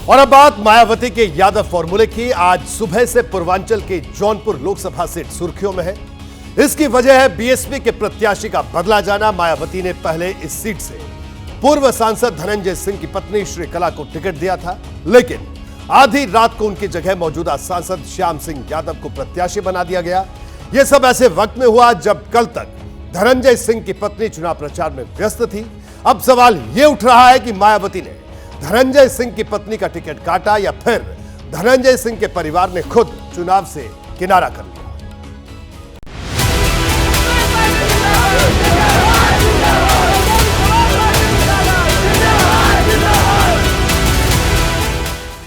और अब बात मायावती के यादव फॉर्मूले की। आज सुबह से पूर्वांचल के जौनपुर लोकसभा सीट सुर्खियों में है। इसकी वजह है बीएसपी के प्रत्याशी का बदला जाना। मायावती ने पहले इस सीट से पूर्व सांसद धनंजय सिंह की पत्नी श्रीकला को टिकट दिया था, लेकिन आधी रात को उनकी जगह मौजूदा सांसद श्याम सिंह यादव को प्रत्याशी बना दिया गया। यह सब ऐसे वक्त में हुआ जब कल तक धनंजय सिंह की पत्नी चुनाव प्रचार में व्यस्त थी। अब सवाल यह उठ रहा है कि मायावती ने धनंजय सिंह की पत्नी का टिकट काटा या फिर धनंजय सिंह के परिवार ने खुद चुनाव से किनारा कर लिया।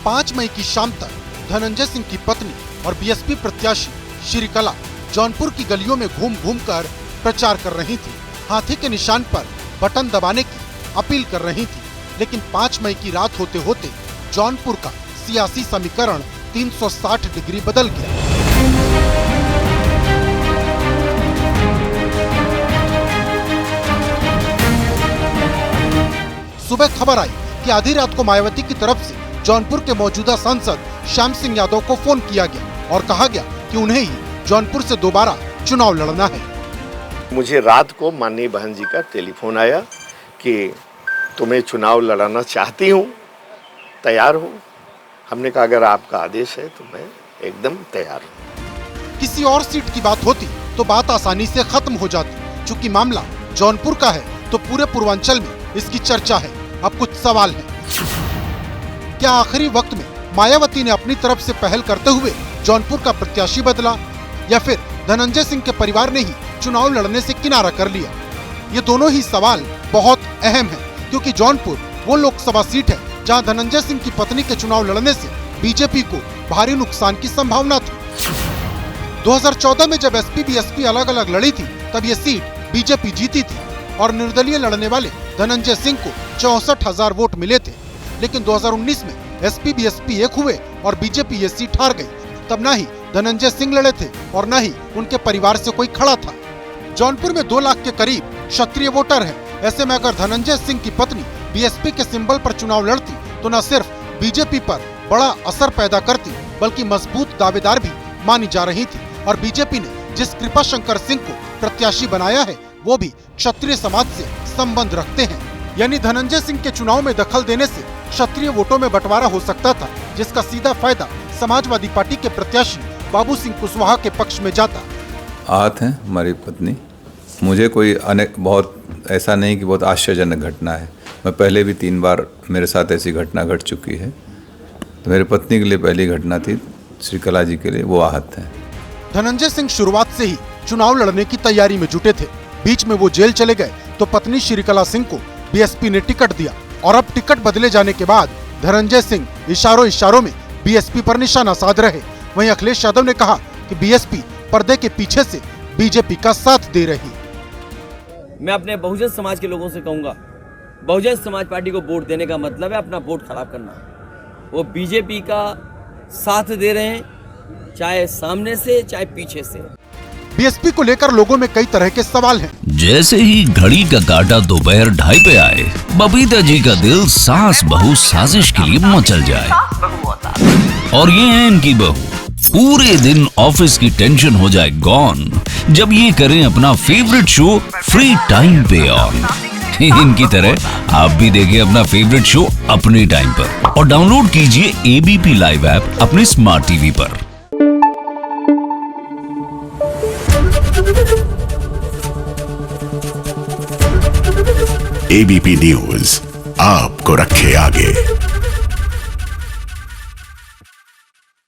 पांच मई की शाम तक धनंजय सिंह की पत्नी और बीएसपी प्रत्याशी श्रीकला जौनपुर की गलियों में घूम घूम कर प्रचार कर रही थी। हाथी के निशान पर बटन दबाने की अपील कर रही थी। लेकिन 5 मई की रात होते होते जौनपुर का सियासी समीकरण 360 डिग्री बदल गया। सुबह खबर आई कि आधी रात को मायावती की तरफ से जौनपुर के मौजूदा सांसद श्याम सिंह यादव को फोन किया गया और कहा गया कि उन्हें ही जौनपुर से दोबारा चुनाव लड़ना है। मुझे रात को माननीय बहन जी का टेलीफोन आया कि तुम्हें चुनाव लड़ाना चाहती हूँ, तैयार हूँ। हमने कहा अगर आपका आदेश है तो मैं एकदम तैयार हूँ। किसी और सीट की बात होती तो बात आसानी से खत्म हो जाती। चूंकि मामला जौनपुर का है तो पूरे पूर्वांचल में इसकी चर्चा है। अब कुछ सवाल है, क्या आखिरी वक्त में मायावती ने अपनी तरफ से पहल करते हुए जौनपुर का प्रत्याशी बदला या फिर धनंजय सिंह के परिवार ने ही चुनाव लड़ने से किनारा कर लिया? ये दोनों ही सवाल बहुत अहम है, क्योंकि जौनपुर वो लोकसभा सीट है जहां धनंजय सिंह की पत्नी के चुनाव लड़ने से बीजेपी को भारी नुकसान की संभावना थी। 2014 में जब एसपी बीएसपी अलग अलग लड़ी थी तब ये सीट बीजेपी जीती थी और निर्दलीय लड़ने वाले धनंजय सिंह को 64,000 वोट मिले थे। लेकिन 2019 में एसपी बीएसपी एक हुए और बीजेपी ये सीट हार गई। तब न ही धनंजय सिंह लड़े थे और न ही उनके परिवार से कोई खड़ा था। जौनपुर में 2 लाख के करीब क्षत्रिय वोटर है। ऐसे में अगर धनंजय सिंह की पत्नी बीएसपी के सिंबल पर चुनाव लड़ती तो न सिर्फ बीजेपी पर बड़ा असर पैदा करती बल्कि मजबूत दावेदार भी मानी जा रही थी। और बीजेपी ने जिस कृपा शंकर सिंह को प्रत्याशी बनाया है वो भी क्षत्रिय समाज से संबंध रखते हैं। यानी धनंजय सिंह के चुनाव में दखल देने से क्षत्रिय वोटों में बंटवारा हो सकता था, जिसका सीधा फायदा समाजवादी पार्टी के प्रत्याशी बाबू सिंह कुशवाहा के पक्ष में जाता। आहत है हमारी पत्नी। मुझे कोई बहुत ऐसा नहीं कि बहुत आश्चर्यजनक घटना है। मैं पहले भी 3 बार मेरे साथ ऐसी घटना घट चुकी है। तो मेरी पत्नी के लिए पहली घटना थी, श्रीकला जी के लिए वो आहत है। धनंजय सिंह शुरुआत से ही चुनाव लड़ने की तैयारी में जुटे थे। बीच में वो जेल चले गए तो पत्नी श्रीकला सिंह को बीएसपी ने टिकट दिया और अब टिकट बदले जाने के बाद धनंजय सिंह इशारों में बीएसपी पर निशाना साध रहे। वहीं अखिलेश यादव ने कहा कि बीएसपी पर्दे के पीछे से बीजेपी का साथ दे रही। मैं अपने बहुजन समाज के लोगों से कहूंगा, बहुजन समाज पार्टी को वोट देने का मतलब है अपना वोट खराब करना। वो बीजेपी का साथ दे रहे हैं, चाहे सामने से चाहे पीछे से। बीएसपी को लेकर लोगों में कई तरह के सवाल हैं। जैसे ही घड़ी का काटा दोपहर 2:30 पे आए, बबीता जी का दिल सास बहू साजिश के लिए मचल जाए। और ये है इनकी बहू, पूरे दिन ऑफिस की टेंशन हो जाए गॉन जब ये करें अपना फेवरेट शो फ्री टाइम पे ऑन। इनकी तरह आप भी देखिए अपना फेवरेट शो अपने टाइम पर और डाउनलोड कीजिए एबीपी लाइव ऐप अपने स्मार्ट टीवी पर। एबीपी न्यूज आपको रखे आगे।